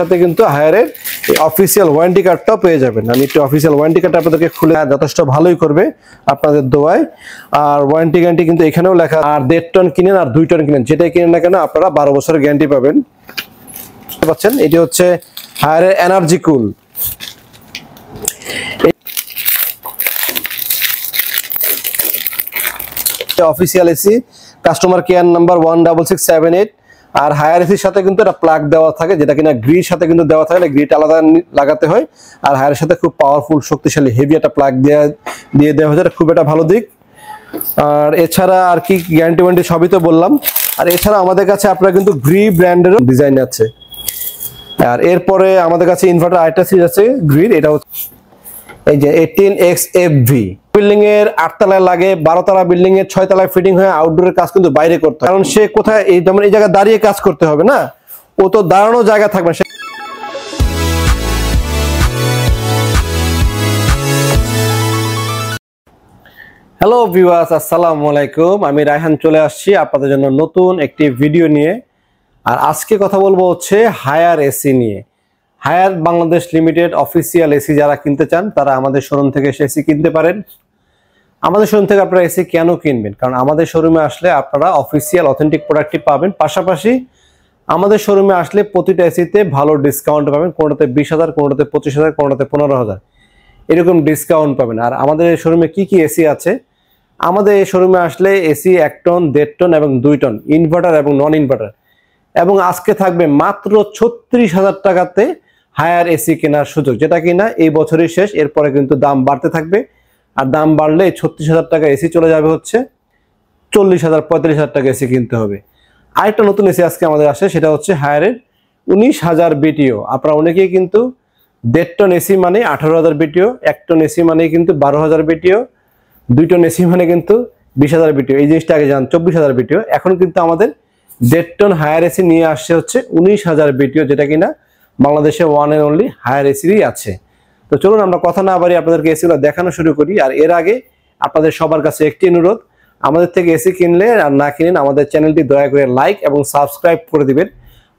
সাথে কিন্তু হায়ারের official warranty কার্ডটাও পেয়ে যাবেন। আমি একটু অফিসিয়াল ওয়ারেন্টি কার্ডটা আপনাদেরকে খুলে যথেষ্ট ভালোই করবে আপনাদের দোয়ায়। আর ওয়ারেন্টি গ্যারান্টি কিন্তু এখানেও লেখা, আর 1.5 টন কিনেন আর 2 টন কিনেন, যেটাই কিনেন না কেন আপনারা 12 বছরের গ্যারান্টি পাবেন। পাচ্ছেন এটি হচ্ছে হায়ারের energy cool. Official AC, customer care number 16678। আর হায়ার এসির সাথে কিন্তু একটা প্লাগ দেওয়া থাকে, যেটা কিনা গ্রির সাথে কিন্তু দেওয়া থাকে, গ্রিটা আলাদা লাগাতে হয়। আর হায়ারের সাথে খুব পাওয়ারফুল শক্তিশালী হেভি একটা প্লাগ দিয়ে দেওয়া হয়েছে, খুব একটা ভালো দিক। আর এছাড়া আর কি গ্যারান্টি ওয়ারেন্টি সবই তো বললাম। আর এছাড়া আমাদের কাছে আপনারা কিন্তু গ্রি ব্র্যান্ডেরও ডিজাইন আছে। আর এরপরে আমাদের কাছে ইনভার্টার আরেকটা সিরিজ আছে গ্রির, এটা হচ্ছে এই যে 18XFV। বিল্ডিং এর 8 তলায় লাগে, 12 তলা বিল্ডিং এর 6 তলায় ফিটিং হয়ে আউটডোরের কাজ কিন্তু বাইরে করতে হয়, কারণ সে কোথায় এই যেমন এই জায়গায় দাঁড়িয়ে কাজ করতে হবে না, ও তো দাঁড়ানো জায়গা থাকবে না। হ্যালো ভিউয়ার্স, আসসালামু আলাইকুম। আমি রায়হান চলে আসছি আপনাদের জন্য নতুন একটি ভিডিও নিয়ে। আর আজকে কথা বলবো হচ্ছে হায়ার এসি নিয়ে। Haier Bangladesh limited official AC যারা কিনতে চান তারা আমাদের শোরুম থেকে এসি কিনতে পারেন। আমাদের শোরুম থেকে আপনারা এসি কেন কিনবেন? কারণ আমাদের শোরুমে আসলে আপনারা অফিসিয়াল অথেন্টিক প্রোডাক্টটি পাবেন, পাশাপাশি আমাদের শোরুমে আসলে প্রতিটা এসিতে ভালো ডিসকাউন্ট পাবেন। কোনোটাতে 20,000, কোনোটাতে 25,000, কোনোটাতে 15,000 এরকম ডিসকাউন্ট পাবেন। আর আমাদের এই শোরুমে কি কি এসি আছে? আমাদের এই শোরুমে আসলে এসি 1 টন, 1.5 টন এবং 2 টন, ইনভার্টার এবং নন ইনভার্টার। এবং আজকে থাকবে মাত্র 36,000 টাকাতে হায়ার এসি কেনার সুযোগ, যেটা কিনা এই বছরই শেষ, এরপরে কিন্তু দাম বাড়তে থাকবে। আর দাম বাড়লে 36,000 টাকা এসি চলে যাবে হচ্ছে 40,000, 45,000 টাকা এসি কিনতে হবে। আরেকটা নতুন এসি আজকে আমাদের আসে, সেটা হচ্ছে হায়ারের 19,000 বিটিও। আপনারা অনেকেই কিন্তু 1.5 টন এসি মানে 18,000 বিটিও, 1 টন এসি মানে কিন্তু 12,000 বিটিও, 2 টন এসি মানে কিন্তু 20,000 বিটিও, এই জিনিসটা আগে জান 24,000 বিটিও। এখন কিন্তু আমাদের 1.5 টন হায়ার এসি নিয়ে আসছে হচ্ছে 19,000 বিটিও, যেটা কিনা বাংলাদেশে ওয়ান এন্ড অনলি হায়ার এসিরই আছে। তো চলুন আমরা কথা না বাড়িয়ে আপনাদেরকে এসিগুলো দেখানো শুরু করি। আর এর আগে আপনাদের সবার কাছে একটি অনুরোধ, আমাদের থেকে এসি কিনলে আর না কিনেন আমাদের চ্যানেলটি দয়া করে লাইক এবং সাবস্ক্রাইব করে দিবেন।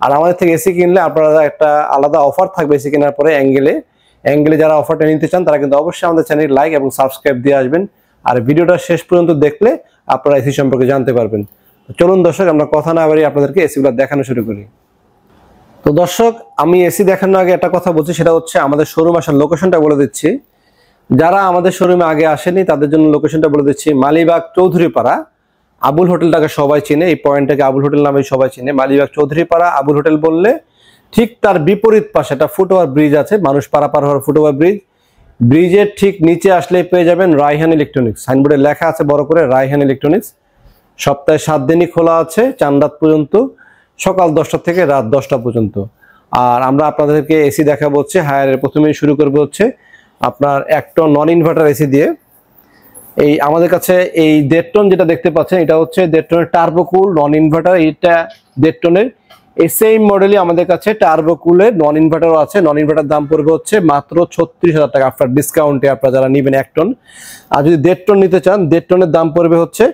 আর আমাদের থেকে এসি কিনলে আপনারা একটা আলাদা অফার থাকবে এসি কেনার পরে অ্যাঙ্গেলে যারা অফারটা নিতে চান তারা কিন্তু অবশ্যই আমাদের চ্যানেল লাইক এবং সাবস্ক্রাইব দিয়ে আসবেন। আর ভিডিওটা শেষ পর্যন্ত দেখলে আপনারা এসি সম্পর্কে জানতে পারবেন। চলুন দর্শক আমরা কথা না বাড়িয়ে আপনাদেরকে এসিগুলো দেখানো শুরু করি। তো দর্শক, আমি এসি দেখানোর আগে একটা কথা বলছি, সেটা হচ্ছে আমাদের শোরুম আসার লোকেশনটা বলে দিচ্ছি। যারা আমাদের শোরুমে আগে আসেনি তাদের জন্য লোকেশনটা বলে দিচ্ছি। মালিবাগ চৌধুরীপাড়া আবুল হোটেলটাকে সবাই চিনে, এই পয়েন্টটাকে আবুল হোটেল নামে সবাই চিনে। মালিবাগ চৌধুরীপাড়া আবুল হোটেল বললে ঠিক তার বিপরীত পাশে একটা ফুটওভার ব্রিজ আছে, মানুষ পারাপার হওয়ার ফুটওভার ব্রিজ। ব্রিজের ঠিক নিচে আসলে পেয়ে যাবেন রায়হান ইলেকট্রনিক্স। সাইনবোর্ডে লেখা আছে বড় করে রায়হান ইলেকট্রনিক্স। সপ্তাহে 7 দিনই খোলা আছে, চাঁদ পর্যন্ত, সকাল 10টা থেকে রাত 10টা পর্যন্ত। আর আমরা আপনাদেরকে এসি দেখাবো হচ্ছে হায়ারের, প্রথমেই শুরু করবো হচ্ছে আপনার 1 টন নন ইনভার্টার এসি দিয়ে। এই আমাদের কাছে এই 1.5 টন যেটা দেখতে পাচ্ছেন, এটা হচ্ছে 1.5 টনের টার্বোকুল নন ইনভার্টার। এইটা 1.5 টনের এই সেম মডেলই আমাদের কাছে টার্বোকুলের নন ইনভার্টারও আছে। নন ইনভার্টার দাম পড়বে হচ্ছে মাত্র 36,000 টাকা আফটার ডিসকাউন্টে, আপনারা যারা নেবেন 1 টন। আর যদি 1.5 টন নিতে চান, 1.5 টনের দাম পড়বে হচ্ছে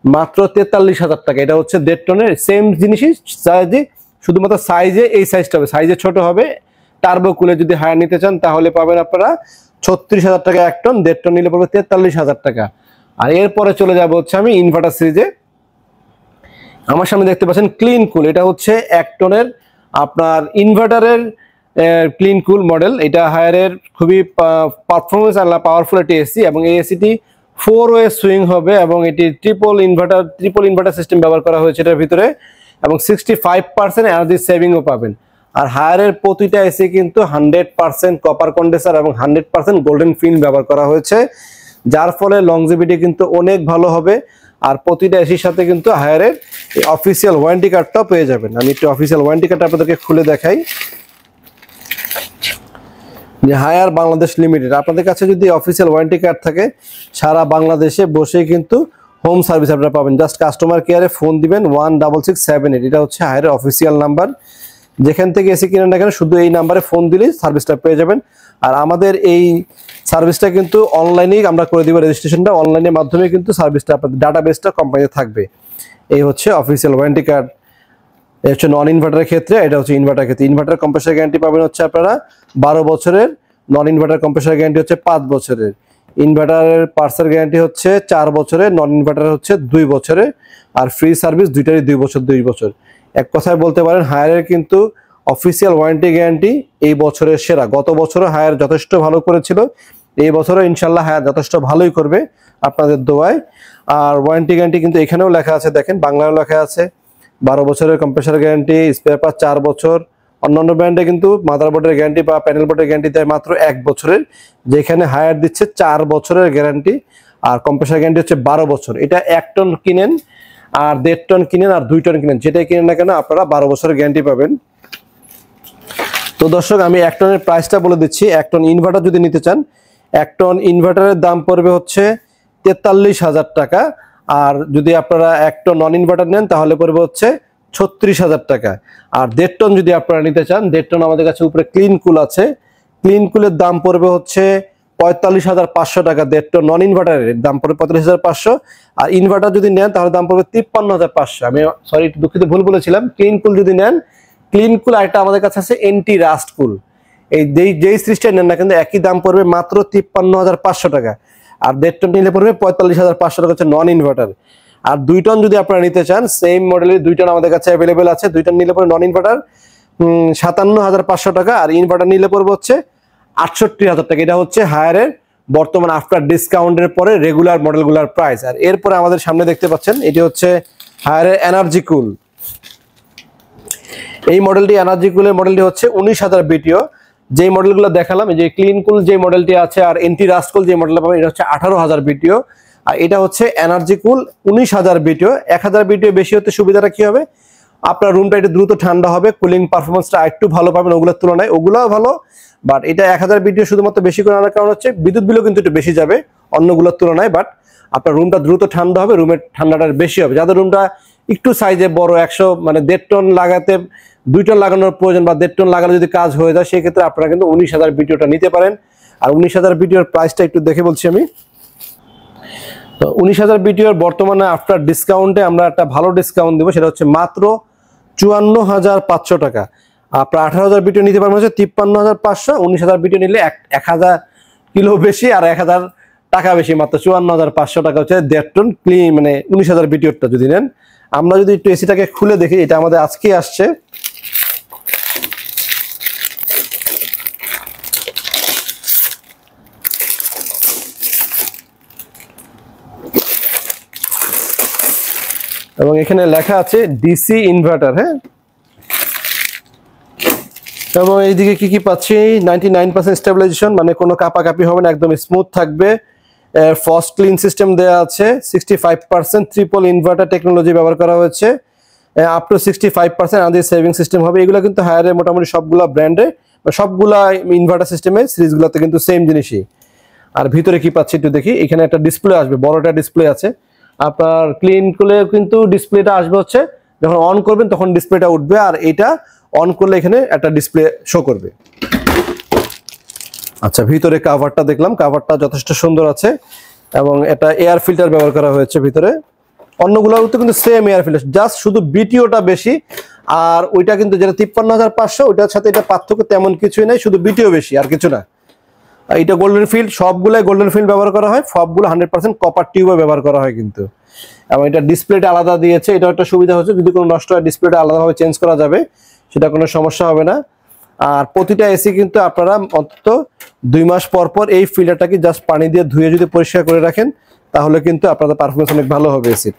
মাত্র 43,000 টাকা। এটা হচ্ছে 1.5 টনের সেম জিনিসই, সাইজে শুধুমাত্র সাইজে এই সাইজটা হবে, সাইজে ছোট হবে। টার্বোকুলে যদি হায়ার নিতে চান তাহলে পাবেন আপনারা 36,000 টাকা 1 টন, 1.5 টন নিলে পড়বে 43,000 টাকা। আর এরপরে চলে যাবো হচ্ছে আমি ইনভার্টার সিরিজে। আমার সামনে দেখতে পাচ্ছেন ক্লিন কুল, এটা হচ্ছে 1 টনের আপনার ইনভার্টারের ক্লিন কুল মডেল। এটা হায়ারের খুবই পারফরমেন্স আর পাওয়ারফুল একটি এসি, এবং এই এসিটি 4 ওয়ে সুইং হবে, এবং এটি ট্রিপল ইনভার্টার সিস্টেম ব্যবহার করা হয়েছে এটার ভিতরে, এবং 65% এনার্জি সেভিংও পাবেন। আর হায়ারের প্রতিটা এসি কিন্তু 100% কপার কন্ডেন্সার এবং 100% গোল্ডেন ফিল্ম ব্যবহার করা হয়েছে, যার ফলে লংজিভিটি কিন্তু অনেক ভালো হবে। আর প্রতিটা এসির সাথে কিন্তু হায়ারের অফিসিয়াল ওয়ারেন্টি কার্ডটাও পেয়ে যাবেন। আমি একটু অফিসিয়াল ওয়ারেন্টি কার্ডটা আপনাদেরকে খুলে দেখাই। যে হায়ার বাংলাদেশ লিমিটেড, আপনাদের কাছে যদি অফিসিয়াল ওয়ারেন্টি কার্ড থাকে সারা বাংলাদেশে বসে কিন্তু হোম সার্ভিস আপনারা পাবেন। জাস্ট কাস্টমার কেয়ারে ফোন দিবেন 16678, এটা হচ্ছে হায়ারের অফিসিয়াল নাম্বার। যেখান থেকে এসি কিনেন না কেন শুধু এই নাম্বারে ফোন দিলেই সার্ভিসটা পেয়ে যাবেন। আর আমাদের এই সার্ভিসটা কিন্তু অনলাইনেই আমরা করে দিব, রেজিস্ট্রেশনটা অনলাইনের মাধ্যমে কিন্তু সার্ভিসটা আপনাদের ডাটাবেসটা কোম্পানিতে থাকবে। এই হচ্ছে অফিসিয়াল ওয়ারেন্টি কার্ড। এটা হচ্ছে নন ইনভার্টারের ক্ষেত্রে, এটা হচ্ছে ইনভার্টার ক্ষেত্রে। ইনভার্টার কম্প্রেসার গ্যারান্টি পাবেন হচ্ছে আপনারা 12 বছরের, নন ইনভার্টার কম্প্রেসার গ্যারান্টি হচ্ছে 5 বছরের। ইনভার্টারের পার্টসের গ্যারান্টি হচ্ছে 4 বছরের, নন ইনভার্টার হচ্ছে 2 বছরের, আর ফ্রি সার্ভিস দুইটারই 2 বছর 2 বছর। এক কথায় বলতে পারেন হায়ারের কিন্তু অফিসিয়াল ওয়ারেন্টি গ্যারান্টি এই বছরের সেরা। গত বছরও হায়ার যথেষ্ট ভালো করেছিল, এই বছরও ইনশাল্লাহ হায়ার যথেষ্ট ভালোই করবে আপনাদের দোয়ায়। আর ওয়ারেন্টি গ্যারান্টি কিন্তু এখানেও লেখা আছে, দেখেন বাংলায়ও লেখা আছে 12 বছরের কম্প্রেসার গ্যারান্টি, স্পেয়ার পার্টস 4 বছর। অন্যান্য ব্র্যান্ডে কিন্তু মাদারবোর্ডের গ্যারান্টি বা প্যানেল বোর্ডের গ্যারান্টি দেয় মাত্র 1 বছরের, যেখানে হায়ার দিচ্ছে 4 বছরের গ্যারান্টি, আর কম্প্রেসার গ্যারান্টি হচ্ছে 12 বছর। এটা 1 টন কিনেন আর 1.5 টন কিনেন আর 2 টন কিনেন, যেটাই কিনেন না কেন আপনারা 12 বছরের গ্যারান্টি পাবেন। তো দর্শক আমি 1 টনের প্রাইসটা বলে দিচ্ছি। 1 টন ইনভার্টার যদি নিতে চান, 1 টন ইনভার্টারের দাম পড়বে হচ্ছে 43,000 টাকা। আর যদি আপনারা 1 টন নন ইনভার্টার নেন তাহলে পড়বে হচ্ছে 36,000 টাকা। আর 1.5 টন যদি আপনারা নিতে চান, 1.5 টন আমাদের কাছে উপরে ক্লিন কুল আছে, ক্লিন কুলের দাম পড়বে হচ্ছে 45,500 টাকা। 1.5 টন নন ইনভার্টারের দাম পড়বে 45,500। আর ইনভার্টার যদি নেন তাহলে দাম পড়বে 53,500। আমি সরি দুঃখিত ভুল বলেছিলাম। ক্লিন কুল যদি নেন, ক্লিন কুল আরেকটা আমাদের কাছে আছে এন্টি রাস্ট কুল, এই যেই সিরিজটা নেন না কিন্তু একই দাম পড়বে মাত্র 53,500 টাকা। আর 1.5 টন নিলে পড়বে 45,500 টাকা হচ্ছে নন ইনভার্টার। আর 2 টন যদি আপনারা নিতে চান, সেম মডেলের 2 টন আমাদের কাছে অ্যাভেলেবেল আছে। 2 টন নিলে পড়বে নন ইনভার্টার 57,500 টাকা, আর ইনভার্টার নিলে পড়বে হচ্ছে 68,000 টাকা। এটা হচ্ছে হায়ারের বর্তমান আফটার ডিসকাউন্টের পরে রেগুলার মডেলগুলোর প্রাইস। আর এরপরে আমাদের সামনে দেখতে পাচ্ছেন এটি হচ্ছে হায়ারের এনার্জি কুল। এই মডেলটি এনার্জি কুলের মডেলটি হচ্ছে 19,000 বিটিও। যে মডেলগুলো দেখালাম, এই যে ক্লিন কুল যে মডেলটি আছে আর এন্টি রাস্ট কুল যে মডেলটা পাবেন, এটা হচ্ছে 18,000 বিটিও। আর এটা হচ্ছে এনার্জি কুল 19,000 বিটিও। 1,000 বিটিও বেশি হতে সুবিধাটা কি হবে, আপনার রুমটা একটু দ্রুত ঠান্ডা হবে, কুলিং পারফরমেন্সটা একটু ভালো পাবেন ওগুলোর তুলনায়, ওগুলোও ভালো। বাট এটা 1,000 বিটিও শুধুমাত্র বেশি করে আনার কারণ হচ্ছে বিদ্যুৎ বিলও কিন্তু একটু বেশি যাবে অন্যগুলোর তুলনায়। বাট আপনার রুমটা দ্রুত ঠান্ডা হবে, রুমের ঠান্ডাটা বেশি হবে। যাদের রুমটা একটু সাইজে বড়, 100 মানে 1.5 টন লাগাতে 2 টন লাগানোর প্রয়োজন বা 1.5 টন লাগালে যদি কাজ হয়ে যায়, সেক্ষেত্রে আপনারা কিন্তু 19,000 বিটিওটা নিতে পারেন। আর 19,000 বিটিওর প্রাইসটা একটু দেখে বলছি আমি। তো 19,000 বিটিওর বর্তমানে আফটার ডিসকাউন্টে আমরা একটা ভালো ডিসকাউন্ট দেবো, সেটা হচ্ছে মাত্র 54,500 টাকা। আপনার 18,000 বিটিও নিতে পারবেন হচ্ছে 53,500। 19,000 বিটিও নিলে 1,000 কিলো বেশি আর 1,000 টাকা বেশি, মাত্র 54,500 টাকা হচ্ছে 1.5 টন ক্লিন মানে 19,000 বিটিওরটা যদি নেন। আমরা যদি একটু এসিটাকে খুলে দেখি, এটা আমাদের আজকে আসছে। এবং এখানে লেখা আছে ডিসি ইনভার্টার, হ্যাঁ। এবং এইদিকে কি কি পাচ্ছি, 99% স্টেবিলাইজেশন, মানে কোনো কাপাকাপি হবে না, একদম স্মুথ থাকবে। ফাস্ট ক্লিন সিস্টেম দেওয়া আছে। 65% ট্রিপল ইনভার্টার টেকনোলজি ব্যবহার করা হয়েছে। আপ টু 65% আমাদের সেভিং সিস্টেম হবে। এগুলো কিন্তু হায়ারের মোটামুটি সবগুলা ব্র্যান্ডে সবগুলা ইনভার্টার সিস্টেমে সিরিজগুলোতে কিন্তু সেম জিনিসই। আর ভিতরে কি পাচ্ছি একটু দেখি, এখানে একটা ডিসপ্লে আসবে, বড়টা ডিসপ্লে আছে। আপনার ক্লিন করলে কিন্তু ডিসপ্লেটা আসবে হচ্ছে যখন অন করবেন তখন ডিসপ্লেটা উঠবে, আর এটা অন করলে এখানে একটা ডিসপ্লে শো করবে। আচ্ছা, ভিতরে কাভারটা দেখলাম, কাভারটা যথেষ্ট সুন্দর আছে এবং এটা এয়ার ফিল্টার ব্যবহার করা হয়েছে ভিতরে। অন্যগুলোর কিন্তু সেম এয়ার ফিল্টার, জাস্ট শুধু বিটিওটা বেশি। আর ওইটা কিন্তু যেটা 53,500, ওইটার সাথে এটা পার্থক্য তেমন কিছুই নাই, শুধু বিটিও বেশি আর কিছু না। এটা গোল্ডেন ফিল্ড, সবগুলাই গোল্ডেন ফিল্ড ব্যবহার করা হয়, সবগুলো 100% কপার টিউবও ব্যবহার করা হয় কিন্তু। এবং এটা ডিসপ্লেটা আলাদা দিয়েছে, এটা একটা সুবিধা হচ্ছে যদি কোনো নষ্ট হয় ডিসপ্লেটা আলাদাভাবে চেঞ্জ করা যাবে, সেটা কোনো সমস্যা হবে না। আর প্রতিটা এসি কিন্তু আপনারা অন্তত 2 মাস পর পর এই ফিল্টারটাকে জাস্ট পানি দিয়ে ধুয়ে যদি পরিষ্কার করে রাখেন তাহলে কিন্তু আপনাদের পারফরমেন্স অনেক ভালো হবে এসির।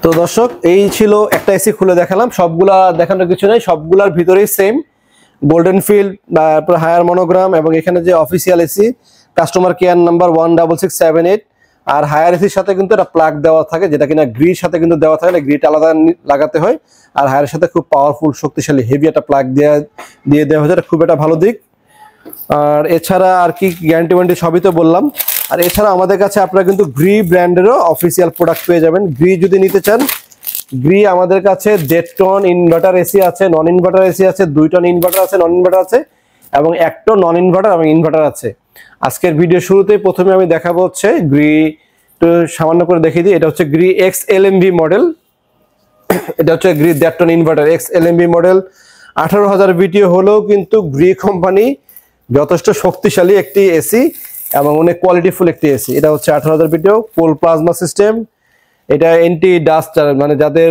তো দর্শক, এই ছিল একটা এসি খুলে দেখালাম, সবগুলা দেখানোর কিছু নেই, সবগুলার ভিতরেই সেম গোল্ডেন ফিল্ড, তারপর হায়ার মনোগ্রাম, এবং এখানে যে official AC customer care number 16678। আর হায়ার এসির সাথে কিন্তু একটা প্লাগ দেওয়া থাকে, যেটা কিনা গ্রির সাথে কিন্তু দেওয়া থাকে না, গ্রিটা আলাদা লাগাতে হয়। আর হায়ারের সাথে খুব পাওয়ারফুল শক্তিশালী হেভি একটা প্লাগ দিয়ে দেওয়া হয়েছে, এটা খুব একটা ভালো দিক। আর এছাড়া আর কি গ্যারান্টি ওয়ারেন্টি সবই তো বললাম। আর এছাড়া আমাদের কাছে আপনারা কিন্তু গ্রি ব্র্যান্ডেরও অফিসিয়াল প্রোডাক্ট পেয়ে যাবেন। গ্রি যদি নিতে চান, গ্রি আমাদের কাছে 1.5 টন ইনভার্টার এসি আছে, নন ইনভার্টার এসি আছে, 2 টন ইনভার্টার আছে, নন ইনভার্টার আছে, এবং 1 টন নন ইনভার্টার এবং ইনভার্টার আছে। আজকের ভিডিও শুরুতেই প্রথমে আমি দেখাবো হচ্ছে গ্রি, তো সামান্য করে দেখিয়ে দিই। এটা হচ্ছে গ্রি এক্স এলএমভি মডেল। এটা হচ্ছে গ্রি দ্যাটটন inverter X LMV model. 18,000 BTU হলেও কিন্তু গ্রি কোম্পানি যথেষ্ট শক্তিশালী একটি এসি এবং অনেক কোয়ালিটিফুল একটি এসি। এটা হচ্ছে 18,000 বিটিও ফুল প্লাজমা সিস্টেম। এটা এন্টি ডাস্ট, মানে যাদের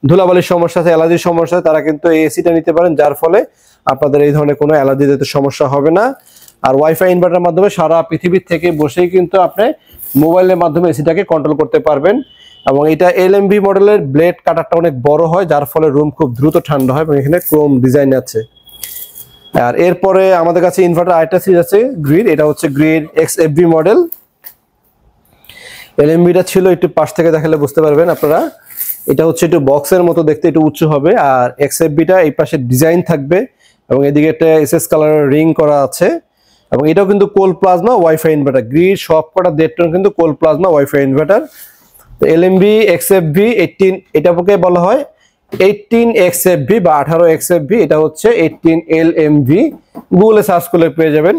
ধুলাবালির সমস্যা আছে, অ্যালার্জির সমস্যা, তারা কিন্তু এই এসিটা নিতে পারেন, যার ফলে আপনাদের এই ধরনের কোনো অ্যালার্জিতে সমস্যা হবে না। আর ওয়াইফাই ইনভার্টারের মাধ্যমে সারা পৃথিবীর থেকে বসেই কিন্তু আপনি মোবাইলের মাধ্যমে এসিটাকে কন্ট্রোল করতে পারবেন। এবং এটা এলএমভি মডেলের ব্লেড কাটারটা অনেক বড় হয়, যার ফলে রুম খুব দ্রুত ঠান্ডা হয় এবং এখানে ক্রোম ডিজাইন আছে। আর এরপরে আমাদের কাছে ইনভার্টার আরেকটা সিরিজ আছে গ্রিড। এটা হচ্ছে গ্রিড এক্স এফবি মডেল। এলএমভিটা ছিল, একটু পাশ থেকে দেখালে বুঝতে পারবেন আপনারা। এটা হচ্ছে একটু বক্সের মতো দেখতে, একটু উঁচু হবে। আর এক্সএফবিটা এই পাশে ডিজাইন থাকবে এবং এদিকে একটা এসএস কালারের রিং করা আছে। এবং এটাও কিন্তু কোল প্লাজমা ওয়াইফাই ইনভার্টার। গ্রিড সব কটা 1.5 টন কিন্তু কোল প্লাজমা ওয়াইফাই ইনভার্টার। তো এলএমভি এক্সএফবি 18, এটাকে বলা হয় 18 এক্সএফবি বা 18 এক্সএফবি। এটা হচ্ছে 18 এলএমভি, গুগলে সার্চ করলে পেয়ে যাবেন।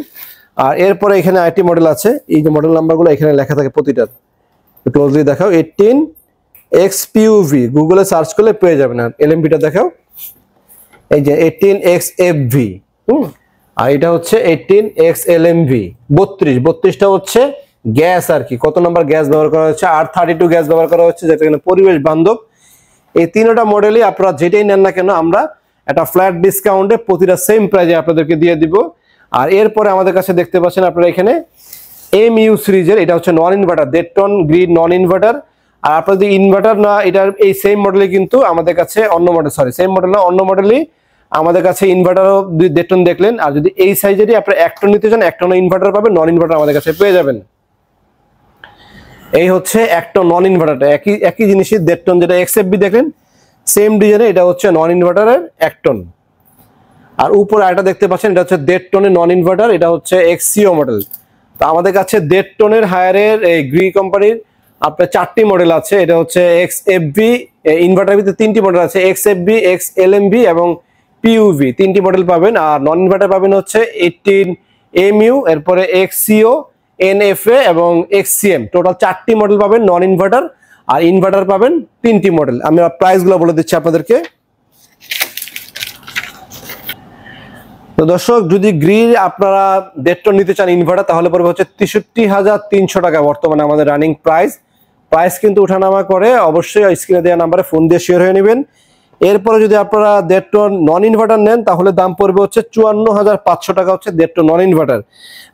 আর এরপরে এখানে আইটি মডেল আছে, এই যে মডেল নাম্বারগুলো এখানে লেখা থাকে প্রতিটার। ক্লোজলি দেখাও, 18 এক্সপিউভি, গুগলে সার্চ করলে পেয়ে যাবেন। আর এলএমভিটা দেখাও, এই যে 18 এক্সএফভি। আর এটা হচ্ছে 18 এক্সএলএমভি 32টা হচ্ছে গ্যাস আর কি। কত নাম্বার গ্যাস ব্যবহার করা হচ্ছে? R32 গ্যাস ব্যবহার করা হচ্ছে, যেটা কিনা পরিবেশ বান্ধব। এই তিনটা মডেলই আপনারা যেটাই নেন না কেন আমরা একটা ফ্ল্যাট ডিসকাউন্টে প্রতিটা সেম প্রাইজে আপনাদেরকে দিয়ে দিব। আর এরপরে আমাদের কাছে দেখতে পাচ্ছেন আপনারা এখানে এমইউ সিরিজের, এটা হচ্ছে non inverter 1.5 ton Gree non inverter. আর আপনার যদি ইনভার্টার না, এটার এই সেম মডেলে কিন্তু আমাদের কাছে অন্য মডেল, সরি সেম মডেল না, অন্য মডেলই আমাদের কাছে ইনভার্টারও 1.5 টন দেখলেন। আর যদি এই সাইজেরই আপনারা 1 টন নিতে চান, 1 টন ইনভার্টার পাবেন, নন ইনভার্টার আমাদের কাছে পেয়ে যাবেন। এই হচ্ছে 1 টন নন ইনভার্টারটা, একই জিনিসই 1.5 টন, যেটা এক্সএফবি দেখেন সেম ডিজাইনে, এটা হচ্ছে নন ইনভার্টারের 1 টন। আর উপরে আরেকটা দেখতে পাচ্ছেন, এটা হচ্ছে 1.5 টনের নন ইনভার্টার, এটা হচ্ছে এক্সিও মডেল। তো আমাদের কাছে 1.5 টনের হায়ারের এই গ্রি কোম্পানির আপনার 4টি মডেল আছে। এটা হচ্ছে এক্সএফবি, ইনভার্টার ভিতরে 3টি মডেল আছে, এক্সএফবি, এক্সএলএমভি এবং পিইউভি, 3টি মডেল পাবেন। আর নন ইনভার্টার পাবেন হচ্ছে 18 এমইউ, এরপরে এক্সিও, এনএফএ এবং এক্সসিএম, টোটাল 4টি মডেল পাবেন নন ইনভার্টার। আর ইনভার্টার পাবেন 3টি মডেল। আমি প্রাইসগুলো বলে দিচ্ছি আপনাদেরকে। তো দর্শক, যদি গ্রিড আপনারা 1.5 টন নিতে চান ইনভার্টার, তাহলে পড়বে হচ্ছে 63,300 টাকা বর্তমানে আমাদের রানিং প্রাইস কিন্তু ওঠানামা করে। অবশ্যই স্ক্রিনে দেওয়া নাম্বারে ফোন দিয়ে শেয়ার হয়ে নেবেন। এরপরে যদি আপনারা 1.5 টন নন ইনভার্টার নেন, তাহলে দাম পড়বে হচ্ছে 54,500 টাকা হচ্ছে 1.5 টন নন ইনভার্টার।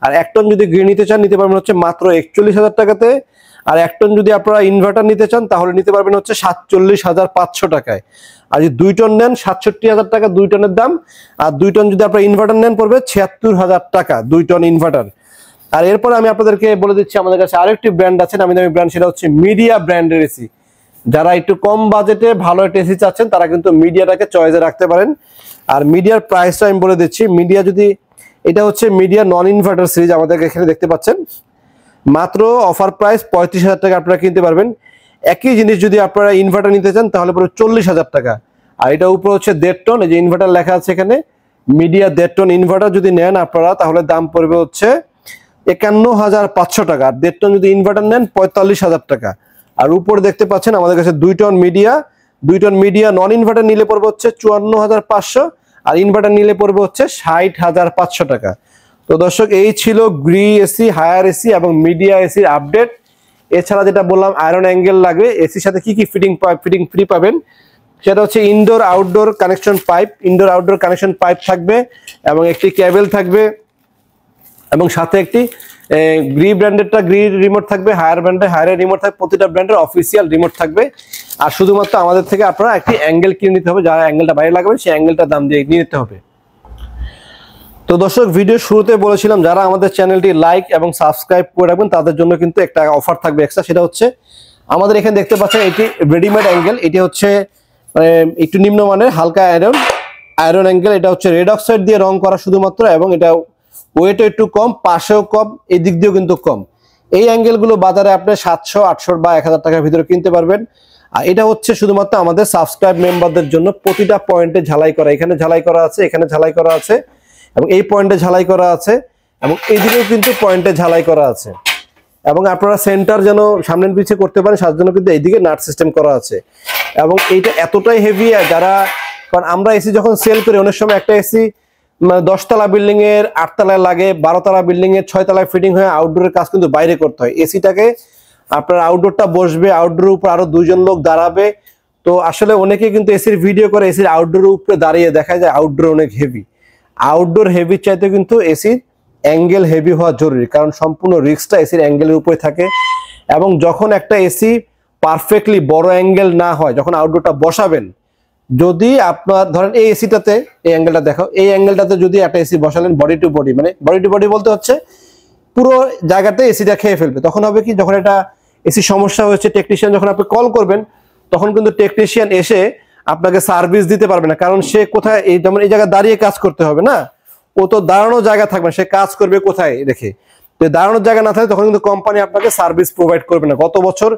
আর 1 টন যদি গ্রিড নিতে চান, নিতে পারবেন হচ্ছে মাত্র 41,000 টাকাতে। আর 1 টন যদি আপনারা ইনভার্টার নিতে চান, তাহলে নিতে পারবেন হচ্ছে 47,500 টাকায়। আর যদি 2 টন নেন, 67,000 টাকা 2 টনের দাম। আর 2 টন যদি আপনারা ইনভার্টার নেন, পড়বে 76,000 টাকা 2 টন ইনভার্টার। আর এরপরে আমি আপনাদেরকে বলে দিচ্ছি, আমাদের কাছে আরেকটি ব্র্যান্ড আছে, নামি দামি ব্র্যান্ড, সেটা হচ্ছে মিডিয়া ব্র্যান্ডের এসি। যারা একটু কম বাজেটে ভালো একটা এসি চাচ্ছেন, তারা কিন্তু মিডিয়াটাকে চয়েসে রাখতে পারেন। আর মিডিয়ার প্রাইসটা আমি বলে দিচ্ছি। মিডিয়া যদি, এটা হচ্ছে মিডিয়া নন ইনভার্টার সিরিজ, আমাদের এখানে দেখতে পাচ্ছেন মাত্র অফার প্রাইস 35,000 টাকা আপনারা কিনতে পারবেন। একই জিনিস যদি আপনারা ইনভার্টার নিতে চান, তাহলে পুরো 40,000 টাকা। আর এটা উপরে হচ্ছে 1.5 টন, এই যে ইনভার্টার লেখা আছে এখানে, মিডিয়া 1.5 টন ইনভার্টার যদি নেন আপনারা, তাহলে দাম পড়বে হচ্ছে 51,500 টাকা। আর 1.5 টন যদি ইনভার্টার নেন, 45,000 টাকা। আর উপরে দেখতে পাচ্ছেন আমাদের কাছে 2 টন মিডিয়া নন ইনভার্টার নিলে পড়বে হচ্ছে 54,500, আর ইনভার্টার নিলে পড়বে হচ্ছে 60,500 টাকা। তো দর্শক, এই ছিল গ্রি এসি, হায়ার এসি এবং মিডিয়া এসির আপডেট। এছাড়া যেটা বললাম, আয়রন অ্যাঙ্গেল লাগবে এসির সাথে কি কি ফিটিং ফ্রি পাবেন, সেটা হচ্ছে ইনডোর আউটডোর কানেকশন পাইপ থাকবে এবং একটি কেবল থাকবে এবং সাথে একটি গ্রি ব্র্যান্ডেরটা গ্রি রিমোট থাকবে, হায়ারের রিমোট থাকবে। প্রতিটা ব্র্যান্ডের অফিসিয়াল রিমোট থাকবে। আর শুধুমাত্র আমাদের থেকে আপনারা একটি অ্যাঙ্গেল কিনে নিতে হবে, যারা অ্যাঙ্গেলটা বাইরে লাগাবেন সেই অ্যাঙ্গেলটার দাম দিয়ে নিয়ে নিতে হবে। তো দর্শক, ভিডিও শুরুতে বলেছিলাম, যারা আমাদের চ্যানেলটি লাইক এবং সাবস্ক্রাইব করে রাখবেন তাদের জন্য কিন্তু একটা অফার থাকবে এক্সট্রা। সেটা হচ্ছে আমাদের এখানে দেখতে পাচ্ছেন এটি রেডিমেড অ্যাঙ্গেল। এটি হচ্ছে একটু নিম্নমানের হালকা আয়রন অ্যাঙ্গেল। এটা হচ্ছে রেড অক্সাইড দিয়ে রং করা শুধুমাত্র, এবং এটা ওয়েটও একটু কম, পাশেও কম, এই দিক দিয়েও কিন্তু কম। এই অ্যাঙ্গেলগুলো বাজারে আপনি 700, 800 বা 1000 টাকার ভিতরে কিনতে পারবেন। আর এটা হচ্ছে শুধুমাত্র আমাদের সাবস্ক্রাইব মেম্বারদের জন্য। প্রতিটা পয়েন্টে ঝালাই করা, এখানে ঝালাই করা আছে, এখানে ঝালাই করা আছে এবং এই পয়েন্টে ঝালাই করা আছে। এবং এইদিকেও কিন্তু পয়েন্টে ঝালাই করা আছে এবং আপনারা সেন্টার যেন সামনের পিছিয়ে করতে পারেন তার জন্য কিন্তু এইদিকে নাট সিস্টেম করা আছে এবং এইটা এতটাই হেভি যারা, কারণ আমরা এসি যখন সেল করি অনেক সময় একটা এসি 10 তলা বিল্ডিং এর 8 তলায় লাগে, 12 তলা বিল্ডিং এর 6 তলায় ফিটিং হয়ে আউটডোরের কাজ কিন্তু বাইরে করতে হয়। এসিটাকে আপনার আউটডোরটা বসবে, আউটডোরের উপর আরো 2 জন লোক দাঁড়াবে। তো আসলে অনেকে কিন্তু এসির ভিডিও করে এসির আউটডোরের উপরে দাঁড়িয়ে দেখা যায় আউটডোর অনেক হেভি। আউটডোর হেভি চাইতে কিন্তু এসির অ্যাঙ্গেল হেভি হওয়া জরুরি, কারণ সম্পূর্ণ রিস্কটা এসির অ্যাঙ্গেলের উপরে থাকে। এবং যখন একটা এসি পারফেক্টলি বড় অ্যাঙ্গেল না হয়, যখন আউটডোরটা বসাবেন, যদি আপনার ধরেন এই এসিটাতে এই অ্যাঙ্গেলটা দেখাও, এই অ্যাঙ্গেলটাতে যদি একটা এসি বসালেন বডি টু বডি, মানে বডি টু বডি বলতে হচ্ছে পুরো জায়গাতে এসিটা খেয়ে ফেলবে, তখন হবে কি, যখন এটা এসি সমস্যা হয়েছে টেকনিশিয়ান যখন আপনি কল করবেন তখন কিন্তু টেকনিশিয়ান এসে আপনাকে সার্ভিস দিতে পারবে না, কারণ সে কোথায়, এই যেমন এই জায়গায় দাঁড়িয়ে কাজ করতে হবে না, ও তো দাঁড়ানোর জায়গা থাকবে না, সে কাজ করবে কোথায় রেখে, তো দাঁড়ানোর জায়গা না থাকে তখন কিন্তু কোম্পানি আপনাকে সার্ভিস প্রোভাইড করবে না। গত বছর